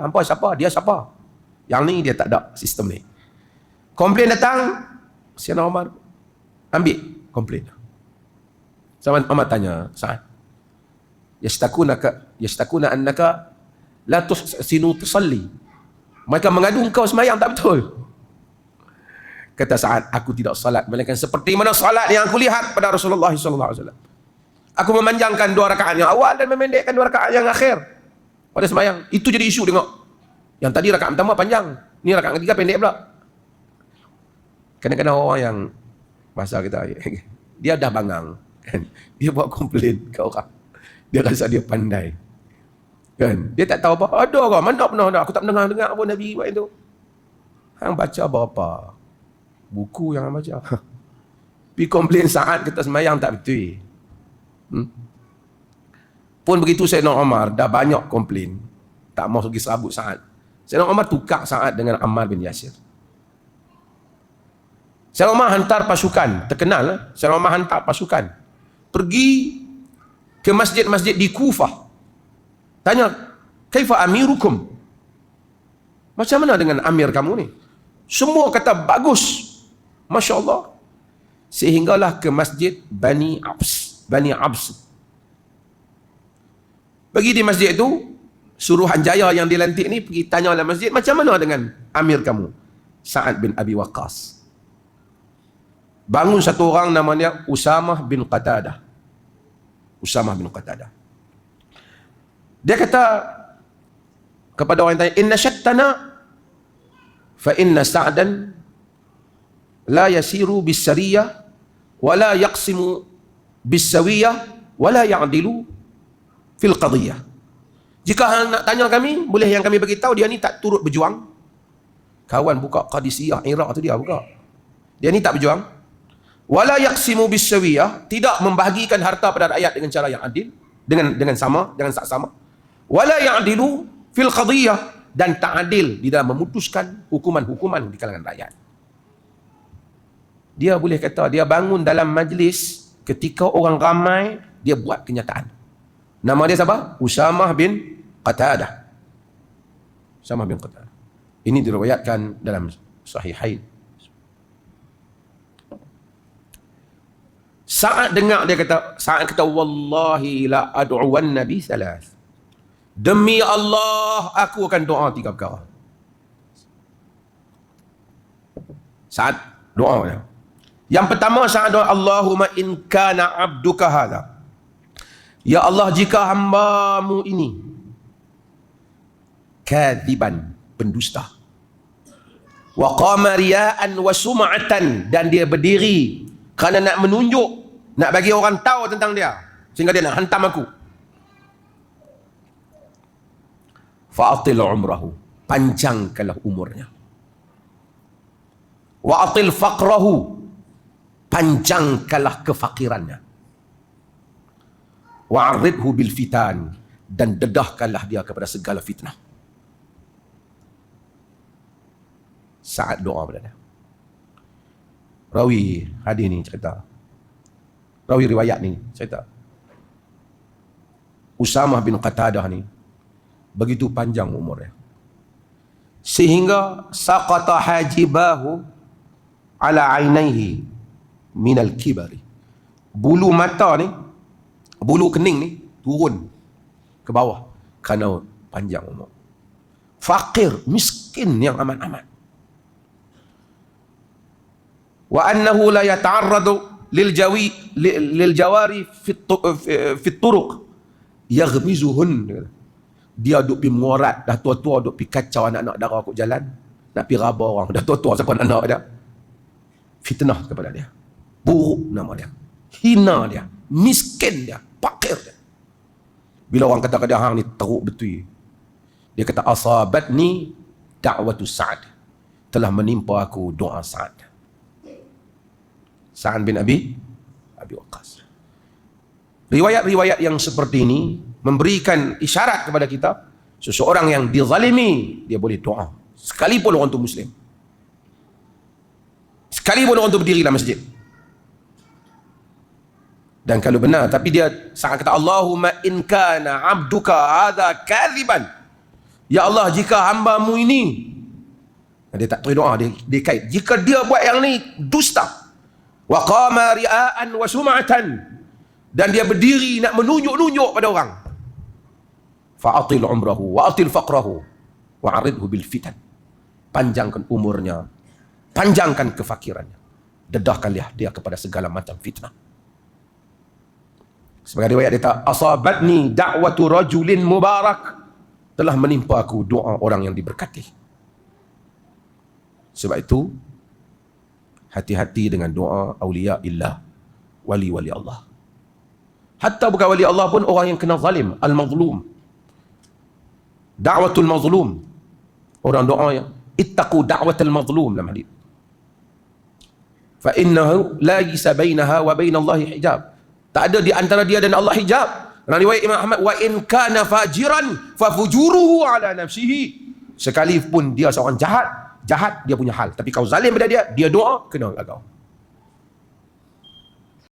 Hampa siapa? Dia siapa? Yang ni dia tak ada sistem ni. Komplain datang, Sayyidina Umar ambil komplain. Sahabat Umar tanya, Sa'ad, yashtakuna annaka la tuhsinu tusalli. Mereka mengadu kau semayang tak betul. Kata Sa'ad, aku tidak salat melainkan seperti mana salat yang aku lihat pada Rasulullah SAW. Aku memanjangkan 2 rakaat yang awal dan memendekkan 2 rakaat yang akhir pada semayang. Itu jadi isu tengok. Yang tadi rakaat pertama panjang, ni rakaat ketiga pendek pula. Kadang-kadang orang yang bahasa kita, dia dah bangang kan, dia buat komplain ke orang, dia rasa dia pandai kan, dia tak tahu apa. Ada orang mana pernah dah, aku tak pernah dengar apa Nabi buat itu. Hang baca berapa buku yang hang baca, pergi komplain Sa'ad kita semayang tak betul. Pun begitu Sayyidina Umar dah banyak komplain, tak mau pergi serabut Sa'ad. Sayyidina Umar tukar Sa'ad dengan Ammar bin Yasir. Sayyidina Umar hantar pasukan, terkenal Sayyidina Umar hantar pasukan pergi ke masjid-masjid di Kufah. Tanya, kaifa amirukum? Macam mana dengan amir kamu ni? Semua kata bagus, Masya Allah. Sehinggalah ke masjid Bani Abs. Pergi di masjid itu, suruhan jaya yang dilantik ni pergi tanya dalam masjid, macam mana dengan amir kamu? Sa'ad bin Abi Waqqas. Bangun satu orang namanya Usamah bin Qatadah. Dia kata kepada orang yang tanya, inna syattana fa inna Sa'dan la yasiru bis sariyah wa la yaqsimu bis sawiyah wa la ya'dilu fil qadiyah. Jika hang nak tanya kami, boleh yang kami bagi tahu dia ni tak turut berjuang. Kawan buka Qadisiyah Iraq tu dia buka. Dia ni tak berjuang. Wala yaqsimu bis sawiyah, tidak membahagikan harta pada rakyat dengan cara yang adil, dengan sama, dengan saksama. Wala ya'dilu fil qadiyah, dan tak adil di dalam memutuskan hukuman-hukuman di kalangan rakyat. Dia boleh kata dia bangun dalam majlis ketika orang ramai, dia buat kenyataan. Nama dia siapa? Usamah bin Qatadah. Ini diriwayatkan dalam Sahihain. Sa'ad dengar, Sa'ad kata, wallahi la ad'uwan nabi salas. Demi Allah, aku akan doa 3 perkara. Sa'ad doa dia. Yang pertama, Sa'ad doa, Allahumma in kana abduka hadha. Ya Allah, jika hambamu ini kadziban, pendusta, wa qama riya'an wa sum'atan, dan dia berdiri kerana nak menunjuk, nak bagi orang tahu tentang dia, sehingga dia nak hantam aku. Fa'atil umrahu, panjangkanlah umurnya. Wa'atil faqrahu, panjangkanlah kefakirannya. Wa'arridhu bil fitan, dan dedahkanlah dia kepada segala fitnah. Saat doa pada dia. Rawi hadis ni cerita, rawi riwayat ni cerita, Usamah bin Qatadah ni begitu panjang umurnya, sehingga saqata hajibahu ala ainaihi minal kibari. Bulu mata ni, bulu kening ni turun ke bawah kerana panjang umur. Fakir, miskin yang amat-amat. Wa annahu la yata'arradu lil jawari fi turuq yaghmizuhun. Dia duk pi morat, dah tua-tua duk pi kacau anak-anak dara kok jalan, nak pi raba orang, dah tua-tua siapa anak dia. Fitnah kepada dia. Buruk nama dia. Hina dia, miskin dia, fakir dia. Bila orang kata kepada hang ni teruk betul, dia kata asabatni da'watu Sa'ad, telah menimpa aku doa Sa'ad. Sa'ad bin Abi Waqqas. Riwayat-riwayat yang seperti ini memberikan isyarat kepada kita, seseorang yang dizalimi, dia boleh doa, sekalipun orang itu Muslim, sekalipun orang itu berdiri dalam masjid. Dan kalau benar, tapi dia sangat kata, Allahumma in kana abduka hadha kadhiban, Ya Allah, jika hamba-Mu ini, dia tak tulis doa, dia kait, jika dia buat yang ni dusta, wa qama ria'an wa sum'atan, dan dia berdiri nak menunjuk-nunjuk pada orang, fa'atil umrahu wa atil faqrahu wa aridhu bil fitan, panjangkan umurnya, panjangkan kefakirannya, dedahkanlah dia kepada segala macam fitnah. Sebagai riwayat dia kata, asabatni da'watu rajulin mubarak, telah menimpa aku doa orang yang diberkati. Sebab itu hati-hati dengan doa awliya illah, wali-wali Allah. Hatta bukan wali Allah pun, orang yang kena zalim, al-mazlum, da'watul mazlum, orang doa yang ittaqu da'watul mazlum dalam hadis, fa innahu la yasa bainaha wa bainallahi hijab, tak ada di antara dia dan Allah hijab. Dalam riwayat Imam Ahmad, wa in kana fajiran fa fujuruhu ala nafsihi, sekalipun dia seorang jahat dia punya hal, tapi kau zalim pada dia doa, kena kat kau.